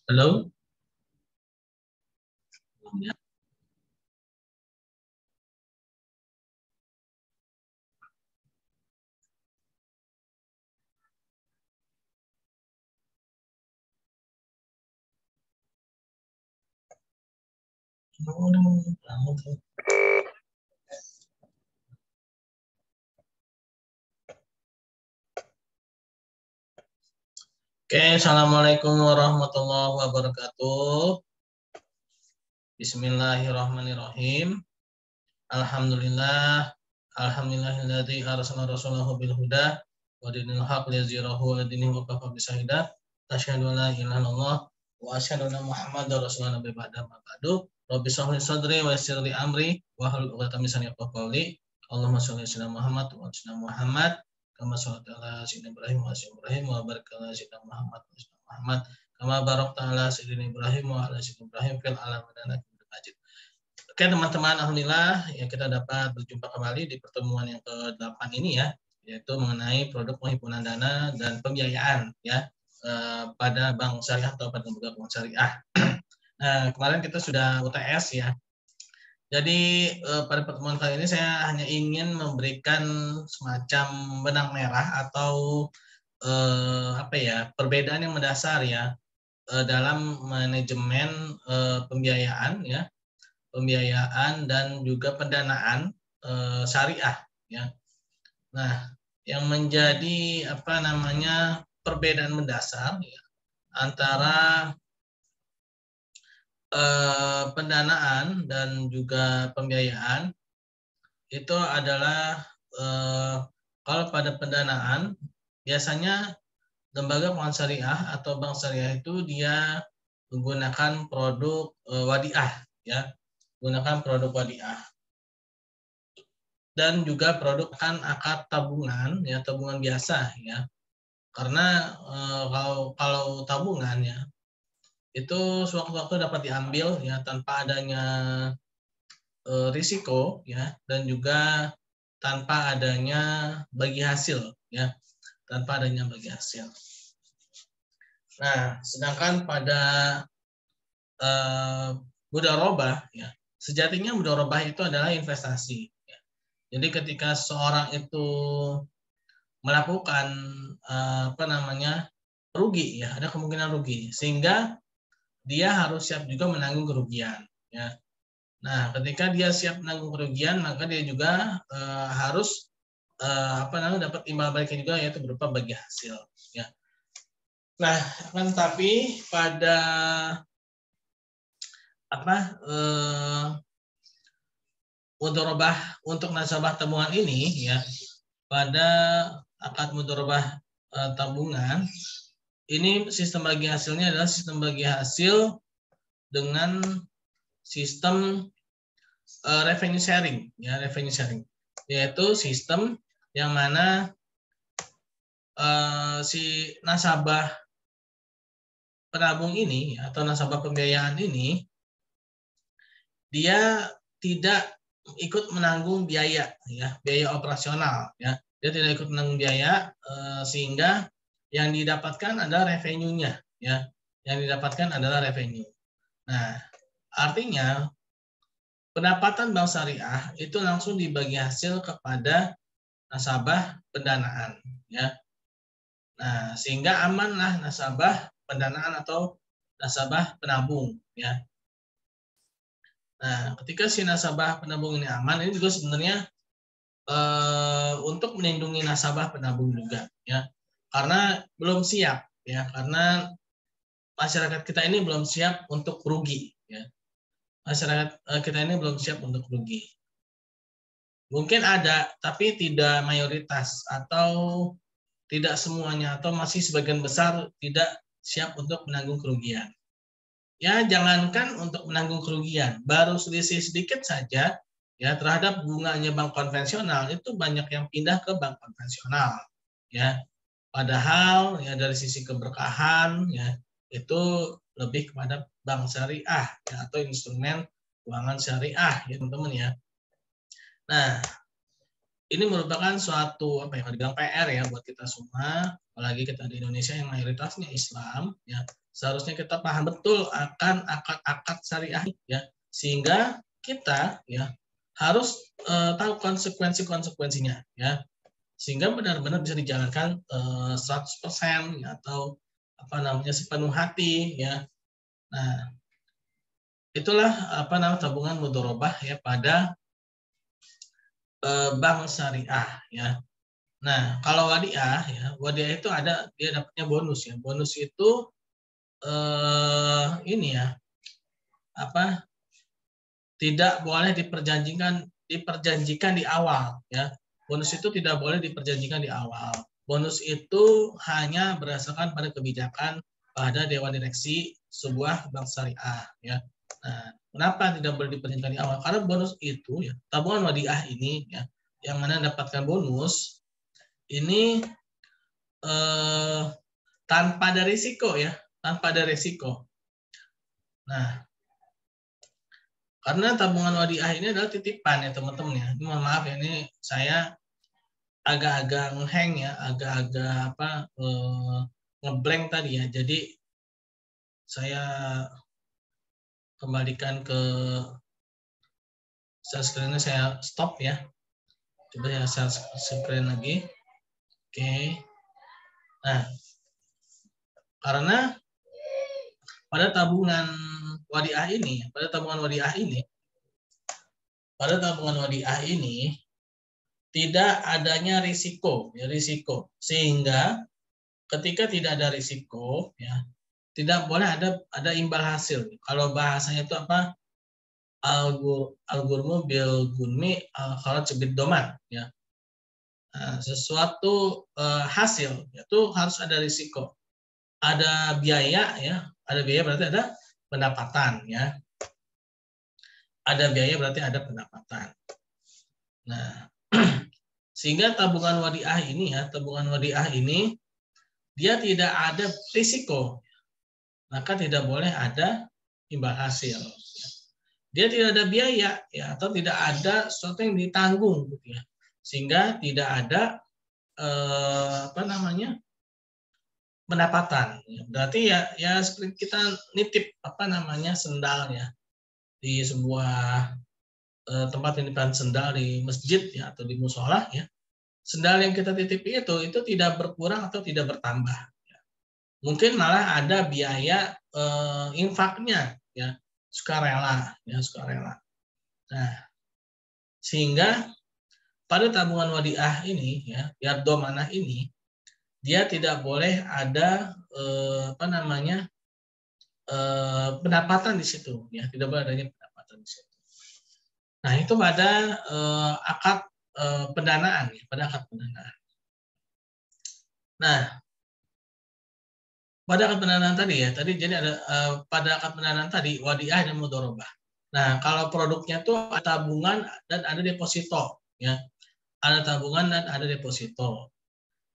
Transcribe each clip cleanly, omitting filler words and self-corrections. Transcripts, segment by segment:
Halo? Oke, Assalamualaikum warahmatullahi wabarakatuh. Bismillahirrahmanirrahim. Alhamdulillah. Alhamdulillahilladzi arsala rasulahu bil huda wa dinil haq liyuzhirahu 'ala dinihi wa kafa bisyahida. Asyhadu an la ilaha illallah wa asyhadu anna Muhammadar rasulullah nabi ba'da ma ba'du. Rabbi shrah li sadri wa yassir li amri wa hlul 'uqdatam min lisani yafqahu qawli. Allahumma shalli ala Muhammad wa ala Muhammad kama shallaita ala sayyidina Ibrahim wa ala Ibrahim wa barik ala sayyidina Muhammad wa ala Muhammad kama barakta ala sayyidina Ibrahim wa ala sayyidina Ibrahim fil alamin innaka Hamidum Majid. Oke teman-teman, alhamdulillah ya kita dapat berjumpa kembali di pertemuan yang ke-8 ini ya, yaitu mengenai produk penghimpunan dana dan pembiayaan ya pada bank syariah atau pada lembaga keuangan syariah. Nah, kemarin kita sudah UTS ya. Jadi pada pertemuan kali ini saya hanya ingin memberikan semacam benang merah atau perbedaan yang mendasar ya dalam manajemen pembiayaan ya. Pembiayaan dan juga pendanaan syariah ya. Nah, yang menjadi perbedaan mendasar ya, antara pendanaan dan juga pembiayaan itu adalah kalau pada pendanaan biasanya lembaga keuangan syariah atau bank syariah itu dia menggunakan produk wadiah ya. Gunakan produk wadiah dan juga produk akad tabungan ya, tabungan biasa ya, karena kalau tabungan ya itu sewaktu-waktu dapat diambil ya tanpa adanya risiko ya, dan juga tanpa adanya bagi hasil ya, tanpa adanya bagi hasil. Nah, sedangkan pada mudharabah ya, sejatinya mudharabah itu adalah investasi. Ya. Jadi ketika seorang itu melakukan rugi ya, ada kemungkinan rugi, sehingga dia harus siap juga menanggung kerugian. Ya. Nah, ketika dia siap menanggung kerugian, maka dia juga harus dapat imbal baliknya juga, yaitu berupa bagi hasil. Ya. Nah, tapi pada mudharabah untuk nasabah tabungan ini ya, pada akad mudharabah tabungan ini sistem bagi hasilnya adalah sistem bagi hasil dengan sistem revenue sharing ya, revenue sharing, yaitu sistem yang mana si nasabah penabung ini atau nasabah pembiayaan ini dia tidak ikut menanggung biaya ya, biaya operasional ya. Dia tidak ikut menanggung biaya sehingga yang didapatkan adalah revenue-nya ya. Yang didapatkan adalah revenue. Nah, artinya pendapatan bank syariah itu langsung dibagi hasil kepada nasabah pendanaan ya. Nah, sehingga amanlah nasabah pendanaan atau nasabah penabung ya. Nah, ketika si nasabah penabung ini aman, ini juga sebenarnya untuk melindungi nasabah penabung juga, ya, karena belum siap, ya, karena masyarakat kita ini belum siap untuk rugi, ya, masyarakat kita ini belum siap untuk rugi. Mungkin ada, tapi tidak mayoritas atau tidak semuanya, atau masih sebagian besar tidak siap untuk menanggung kerugian. Ya, jangankan untuk menanggung kerugian, baru selisih sedikit saja ya terhadap bunganya bank konvensional itu banyak yang pindah ke bank konvensional ya. Padahal ya dari sisi keberkahan ya itu lebih kepada bank syariah ya, atau instrumen keuangan syariah ya teman-teman ya. Nah, ini merupakan suatu dibilang PR ya buat kita semua, apalagi kita di Indonesia yang mayoritasnya Islam ya. seharusnya kita paham betul akan akad-akad syariah ya, sehingga kita ya harus tahu konsekuensi-konsekuensinya ya, sehingga benar-benar bisa dijalankan 100% ya, atau apa namanya sepenuh hati ya. Nah, itulah apa namanya tabungan mudharabah ya pada bank syariah ya. Nah, kalau wadiah ya, wadiah itu ada dia dapatnya bonus ya. Bonus itu ini ya, apa? Tidak boleh diperjanjikan di awal ya. Bonus itu tidak boleh diperjanjikan di awal. Bonus itu hanya berdasarkan pada kebijakan pada dewan direksi sebuah bank syariah ya. Nah, kenapa tidak boleh diperjanjikan di awal? Karena bonus itu ya, tabungan wadiah ini ya, yang mana dapatkan bonus ini tanpa ada risiko ya, tanpa ada risiko. Nah, karena tabungan wadiah ini adalah titipan ya teman-teman ya. Ini mohon maaf ya, ini saya agak-agak ngehang ya, agak-agak apa ngeblank tadi ya. Jadi saya kembalikan ke share screen-nya, saya stop ya. Coba ya share screen lagi. Oke. Nah, karena pada tabungan wadiah ini, pada tabungan wadiah ini tidak adanya risiko, ya risiko. Sehingga ketika tidak ada risiko, ya tidak boleh ada imbal hasil. Kalau bahasanya itu apa? Al-ghurmu bil gunmi al-kharaj bid doman, ya. Nah, sesuatu hasil itu harus ada risiko. Ada biaya ya, ada biaya berarti ada pendapatan ya. Ada biaya berarti ada pendapatan. Nah, sehingga tabungan wadiah ini ya, tabungan wadiah ini dia tidak ada risiko, maka tidak boleh ada imbal hasil. Dia tidak ada biaya ya, atau tidak ada sesuatu yang ditanggung gitu ya, sehingga tidak ada apa namanya pendapatan. Berarti ya seperti kita nitip apa namanya sendal ya di sebuah tempat titipan sendal di masjid ya atau di musola ya. Sendal yang kita titipi itu tidak berkurang atau tidak bertambah. Mungkin malah ada biaya infaknya ya, sukarela ya, sukarela. Nah, sehingga pada tabungan wadiah ini ya, yardomanah ini dia tidak boleh ada apa namanya pendapatan di situ ya, tidak boleh adanya pendapatan di situ. Nah, itu pada akad pendanaan ya, pada akad pendanaan. Nah, pada akad pendanaan tadi ya, tadi jadi ada pada akad pendanaan tadi wadiah dan mudharabah. Nah, kalau produknya tuh ada tabungan dan ada deposito ya. Ada tabungan dan ada deposito.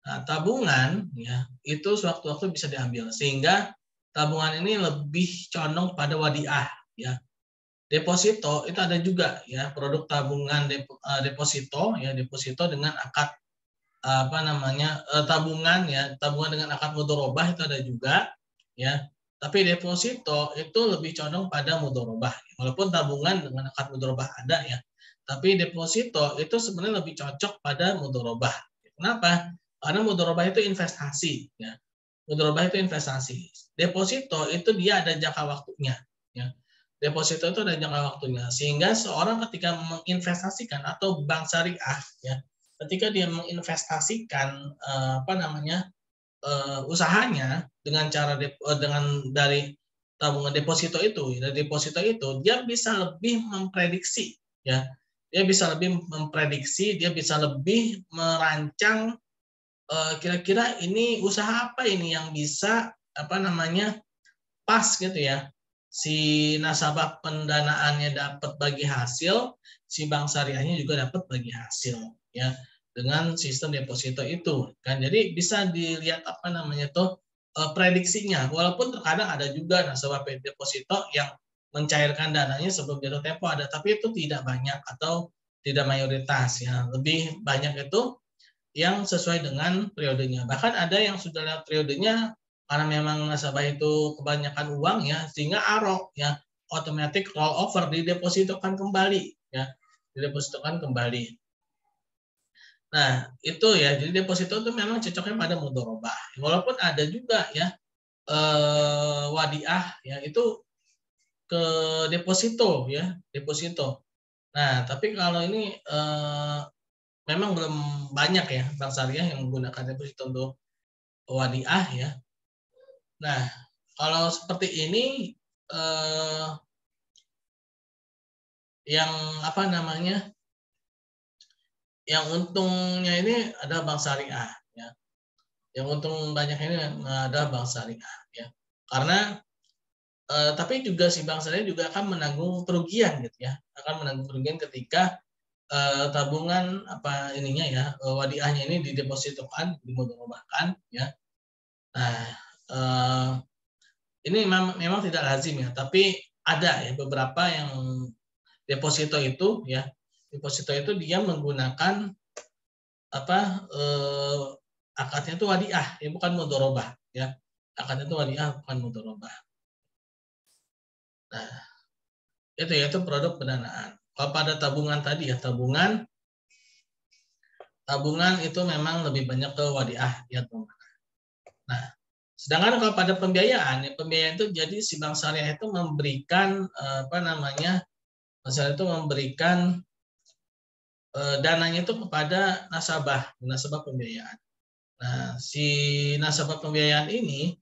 Nah, tabungan ya itu sewaktu-waktu bisa diambil sehingga tabungan ini lebih condong pada wadiah ya. Deposito itu ada juga ya, produk tabungan deposito ya, deposito dengan akad apa namanya tabungan ya, tabungan dengan akad mudharabah itu ada juga ya. Tapi deposito itu lebih condong pada mudharabah. Walaupun tabungan dengan akad mudharabah ada ya. Tapi deposito itu sebenarnya lebih cocok pada mudharabah. Kenapa? Karena mudharabah itu investasi ya. Mudharabah itu investasi. Deposito itu dia ada jangka waktunya ya. Deposito itu ada jangka waktunya sehingga seorang ketika menginvestasikan atau bank syariah ya, ketika dia menginvestasikan apa namanya usahanya dengan cara dengan dari tabungan deposito itu, dari deposito itu dia bisa lebih memprediksi ya, dia bisa lebih memprediksi, dia bisa lebih merancang kira-kira ini usaha apa ini yang bisa apa namanya pas gitu ya, si nasabah pendanaannya dapat bagi hasil, si bank syariahnya juga dapat bagi hasil ya, dengan sistem deposito itu kan. Jadi bisa dilihat apa namanya tuh prediksinya, walaupun terkadang ada juga nasabah deposito yang mencairkan dananya sebelum jatuh tempo ada, tapi itu tidak banyak atau tidak mayoritas ya. Lebih banyak itu yang sesuai dengan periodenya. Bahkan ada yang sudah lewat periodenya karena memang nasabah itu kebanyakan uang ya, sehingga ARO ya, automatic roll over, didepositokan kembali ya, didepositokan kembali. Nah, itu ya, jadi deposito itu memang cocoknya pada mudharabah. Walaupun ada juga ya wadiah ya, itu ke deposito ya, deposito. Nah, tapi kalau ini memang belum banyak ya bank syariah yang menggunakan deposito untuk wadiah ya. Nah, kalau seperti ini yang apa namanya, yang untungnya ini ada bank syariah ya. Yang untung banyak ini ada bank syariah ya. Karena tapi juga si bank syariah juga akan menanggung kerugian gitu ya. Akan menanggung kerugian ketika tabungan apa ininya ya, wadiahnya ini didepositokan, dimudharabahkan ya. Nah, ini memang tidak lazim ya, tapi ada ya beberapa yang deposito itu ya, deposito itu dia menggunakan apa akadnya itu wadiah ya, bukan mudharabah ya. Akadnya itu wadiah bukan mudharabah. Nah, itu produk pendanaan. Kalau pada tabungan tadi ya, tabungan itu memang lebih banyak ke wadiah ya teman. Nah, sedangkan kalau pada pembiayaan, ya pembiayaan itu jadi si bank syariah itu memberikan apa namanya, bank syariah itu memberikan dananya itu kepada nasabah pembiayaan. Nah, si nasabah pembiayaan ini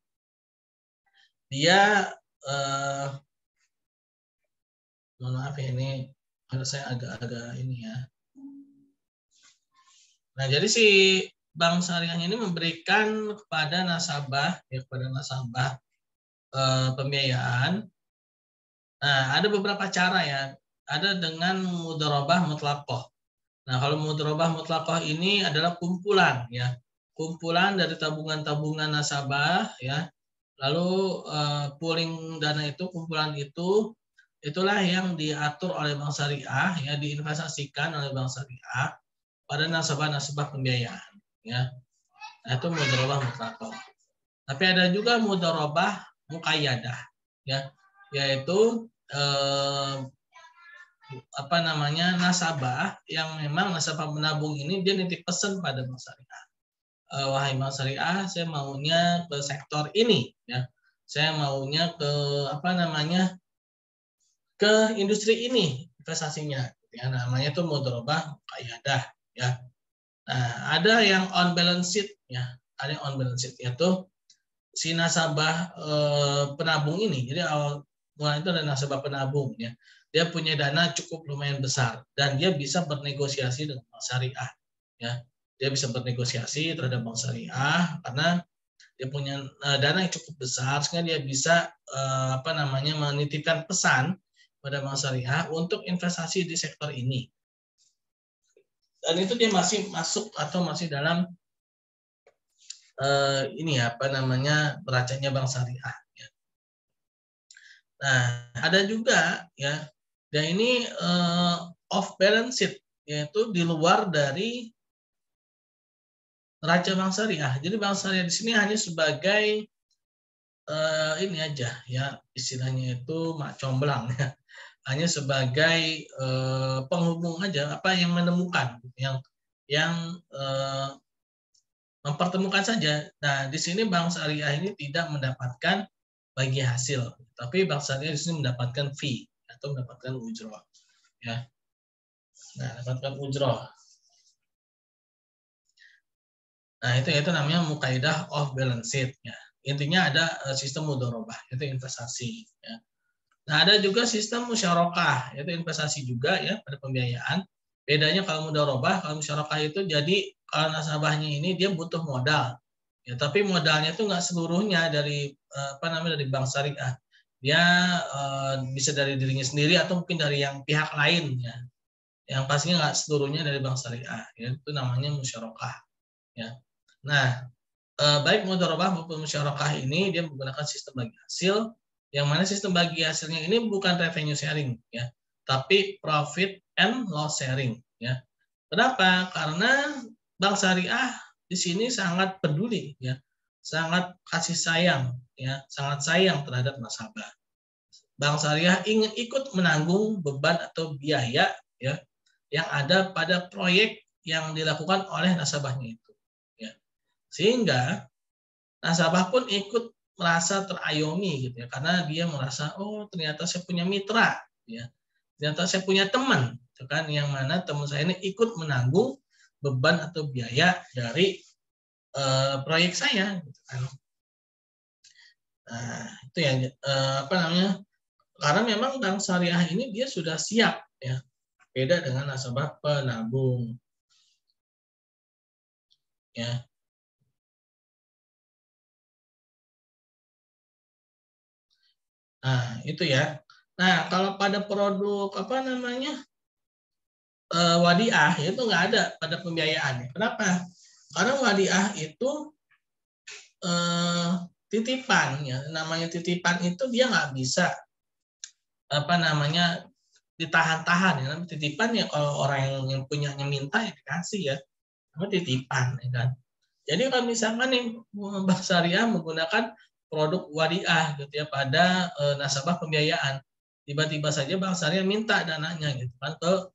dia mohon maaf ya, ini harus saya agak-agak ini ya. Nah, jadi si bank syariah ini memberikan kepada nasabah ya, kepada nasabah pembiayaan. Nah, ada beberapa cara ya. Ada dengan mudharabah mutlaqah. Nah, kalau mudharabah mutlaqah ini adalah kumpulan ya. Kumpulan dari tabungan-tabungan nasabah ya. Lalu pooling dana itu, kumpulan itu itulah yang diatur oleh bank syariah ya, diinvestasikan oleh bank syariah pada nasabah-nasabah pembiayaan ya. Nah, itu mudharabah mutlaqah. Tapi ada juga mudharabah muqayyadah ya, yaitu apa namanya, nasabah yang memang nasabah menabung ini dia nitip pesan pada bank syariah. Wahai bank syariah, saya maunya ke sektor ini ya. Saya maunya ke apa namanya, ke industri ini investasinya ya, namanya itu mudharabah muqayyadah ya. Nah, ada yang on balance sheet ya, ada yang on balance sheet, yaitu si nasabah penabung ini. Jadi awal mulai itu ada nasabah penabung ya. Dia punya dana cukup lumayan besar dan dia bisa bernegosiasi dengan bank syariah ya. Dia bisa bernegosiasi terhadap bank syariah karena dia punya dana yang cukup besar, sehingga dia bisa apa namanya, menitipkan pesan pada bank syariah untuk investasi di sektor ini. Dan itu dia masih masuk atau masih dalam ini ya, apa namanya, beracanya bank syariah ya. Nah, ada juga ya, dan ini off balance sheet, yaitu di luar dari neraca bank syariah. Jadi bank syariah di sini hanya sebagai ini aja ya, istilahnya itu mak comblang ya, hanya sebagai penghubung aja, apa yang menemukan, yang mempertemukan saja. Nah, di sini bank syariah ini tidak mendapatkan bagi hasil, tapi bank syariah di sini mendapatkan fee atau mendapatkan ujroh ya. Nah, mendapatkan ujroh. Nah, itu namanya muqayyadah off balance sheet ya. Intinya ada sistem mudharabah, itu investasi ya. Nah, ada juga sistem musyarakah, yaitu investasi juga ya pada pembiayaan. Bedanya kalau mudharabah, kalau musyarakah itu jadi kalau nasabahnya ini dia butuh modal. Ya, tapi modalnya itu nggak seluruhnya dari apa namanya, dari bank syariah. Dia bisa dari dirinya sendiri atau mungkin dari yang pihak lain ya. Yang pastinya nggak seluruhnya dari bank syariah, ya, itu namanya musyarakah ya. Nah, baik mudharabah maupun musyarakah ini dia menggunakan sistem bagi hasil, yang mana sistem bagi hasilnya ini bukan revenue sharing ya, tapi profit and loss sharing ya. Kenapa? Karena bank syariah di sini sangat peduli ya sangat kasih sayang, ya, sangat sayang terhadap nasabah. Bank Syariah ingin ikut menanggung beban atau biaya, ya, yang ada pada proyek yang dilakukan oleh nasabahnya itu, ya. Sehingga nasabah pun ikut merasa terayomi gitu ya, karena dia merasa, oh ternyata saya punya mitra, ya, ternyata saya punya teman, gitu kan, yang mana teman saya ini ikut menanggung beban atau biaya dari proyek saya, gitu kan. Nah itu ya, apa namanya, karena memang bank syariah ini dia sudah siap, ya, beda dengan nasabah penabung, ya. Nah itu ya. Nah kalau pada produk apa namanya, wadiah itu nggak ada pada pembiayaan. Kenapa? Karena wadiah itu titipan, ya. Namanya titipan itu dia nggak bisa apa namanya ditahan-tahan, ya. Titipan ya kalau orang yang punyanya minta ya dikasih, ya. Itu titipan, ya kan. Jadi kalau misalkan nih Bank Syariah menggunakan produk wadiah gitu ya pada nasabah pembiayaan, tiba-tiba saja Bank Syariah minta dananya gitu kan ke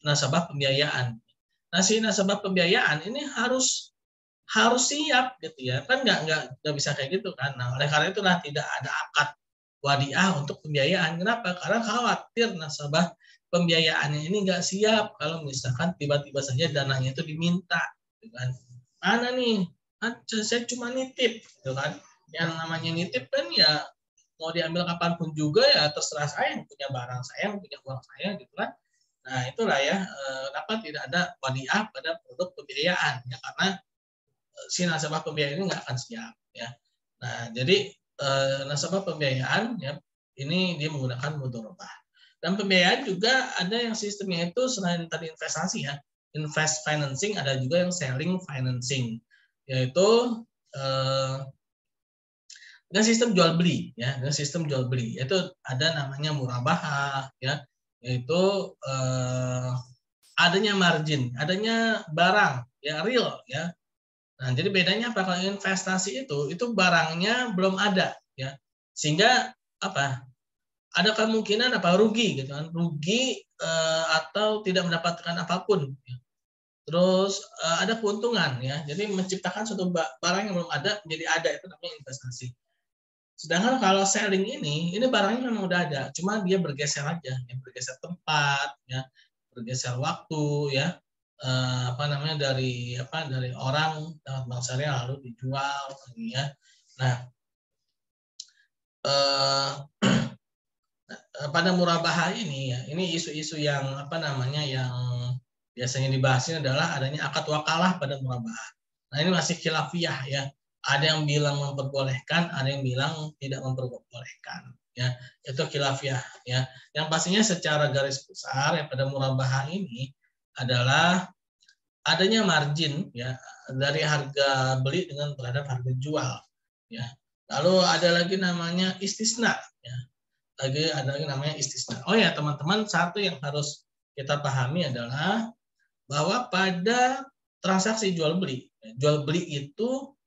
nasabah pembiayaan. Nah, si nasabah pembiayaan ini harus siap gitu ya, kan nggak bisa kayak gitu kan. Nah, oleh karena itulah tidak ada akad wadiah untuk pembiayaan. Kenapa? Karena khawatir nasabah pembiayaannya ini nggak siap kalau misalkan tiba-tiba saja dananya itu diminta, gitu kan. Mana nih? Kan saya cuma nitip, gitu kan. Yang namanya nitip kan ya mau diambil kapanpun juga ya terserah saya, yang punya barang saya, yang punya uang saya, gitu kan. Nah itulah ya kenapa tidak ada wadiah pada produk pembiayaan, ya karena si nasabah pembiayaan ini nggak akan siap, ya. Nah jadi nasabah pembiayaan ya ini dia menggunakan mudharabah. Dan pembiayaan juga ada yang sistemnya itu selain tadi investasi, ya, invest financing, ada juga yang selling financing, yaitu dengan sistem jual beli, ya, dengan sistem jual beli, yaitu ada namanya murabahah, ya, yaitu adanya margin, adanya barang, ya, real, ya. Nah, jadi bedanya apa? Kalau investasi itu barangnya belum ada, ya, sehingga apa? Ada kemungkinan apa rugi gitu kan, rugi atau tidak mendapatkan apapun, ya. Terus ada keuntungan, ya, jadi menciptakan suatu barang yang belum ada menjadi ada, itu namanya investasi. Sedangkan kalau selling ini barangnya memang udah ada, cuma dia bergeser aja, ya, bergeser tempat, ya, bergeser waktu, ya, apa namanya dari orang dapat bank syariah lalu dijual, ya. Nah, eh, pada murabahah ini, ya, ini isu-isu yang apa namanya yang biasanya dibahas ini adalah adanya akad wakalah pada murabahah. Nah ini masih khilafiyah, ya. Ada yang bilang memperbolehkan, ada yang bilang tidak memperbolehkan, ya. Itu khilafiyah, ya. Yang pastinya secara garis besar ya pada murabahah ini adalah adanya margin, ya, dari harga beli dengan terhadap harga jual, ya. Lalu ada lagi namanya istisna, ya. Ada lagi namanya istisna. Oh ya teman-teman, satu yang harus kita pahami adalah bahwa pada transaksi jual beli, jual beli itu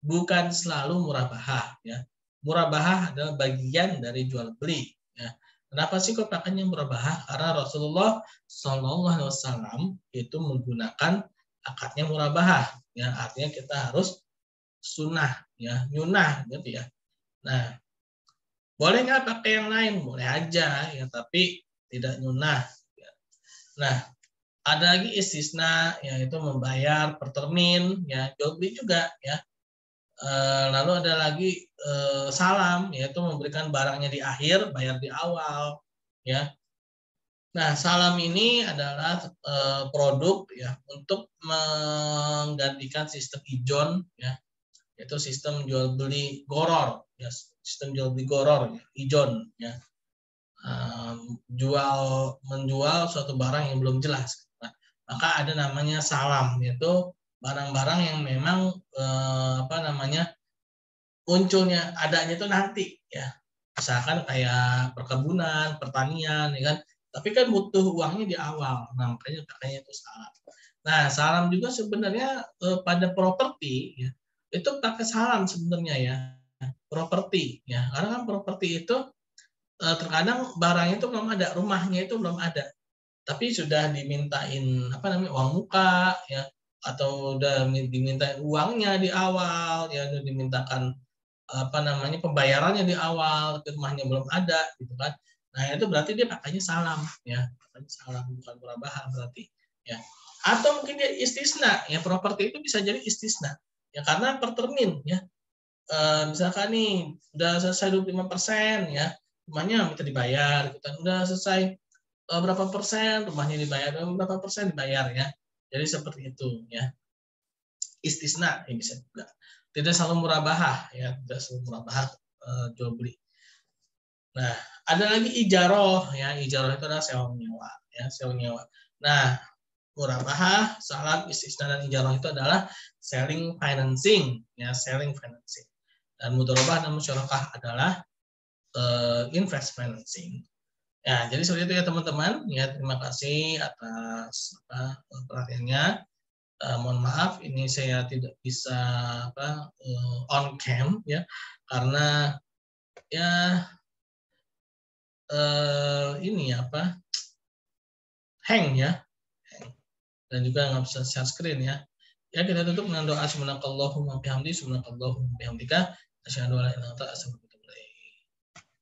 bukan selalu murabahah, ya. Murabahah adalah bagian dari jual beli, ya. Kenapa sih kok pakainya murabahah? Karena Rasulullah SAW itu menggunakan akadnya murabahah, ya. Artinya kita harus sunnah, ya, nyunah gitu ya. Nah, boleh nggak pakai yang lain? Boleh aja, ya, tapi tidak nyunah. Ya. Nah, ada lagi istisna, yaitu membayar per termin, ya, jual beli juga, ya. Lalu ada lagi salam, yaitu memberikan barangnya di akhir, bayar di awal, ya. Nah, salam ini adalah produk, ya, untuk menggantikan sistem ijon, ya, yaitu sistem jual beli goror, ya, sistem jual beli goror, ya, ijon, ya. Menjual suatu barang yang belum jelas. Nah, maka ada namanya salam, yaitu barang-barang yang memang apa namanya munculnya adanya itu nanti, ya. Misalkan kayak perkebunan, pertanian, ya kan. Tapi kan butuh uangnya di awal. Nah, makanya itu salam. Nah, salam juga sebenarnya pada properti, ya. itu pakai salam sebenarnya ya, properti ya, karena kan properti itu terkadang barang itu belum ada, rumahnya itu belum ada, tapi sudah dimintain apa namanya uang muka ya, atau udah dimintain uangnya di awal ya, udah dimintakan apa namanya pembayarannya di awal, tapi rumahnya belum ada gitu kan. Nah itu berarti dia pakainya salam ya, pakainya salam bukan murabahah berarti ya. Atau mungkin dia istisna ya, properti itu bisa jadi istisna ya, karena per termin ya. Misalkan nih udah selesai 25% ya, rumahnya minta dibayar gitu kan. Udah selesai berapa persen rumahnya dibayar, berapa persen dibayar ya. Jadi seperti itu ya. Istisna ya bisa juga. Tidak selalu murabahah ya, tidak selalu murabahah jual beli. Nah, ada lagi ijaroh ya. Ijaroh itu adalah sewa menyewa ya, sewa menyewa. Nah, murabahah, salam, istisna dan ijaroh itu adalah selling financing ya, selling financing. Dan mudharabah dan musyarakah adalah invest financing. Ya, jadi seperti itu ya teman-teman. Ya, terima kasih atas perhatiannya. Mohon maaf, ini saya tidak bisa on cam ya, karena ya ini apa hang ya, dan juga nggak bisa share screen ya. Ya kita tutup dengan doa subhanakallahumma bihamdi, subhanakallahumma bihamdika, asyhadu an la ilaha illa anta,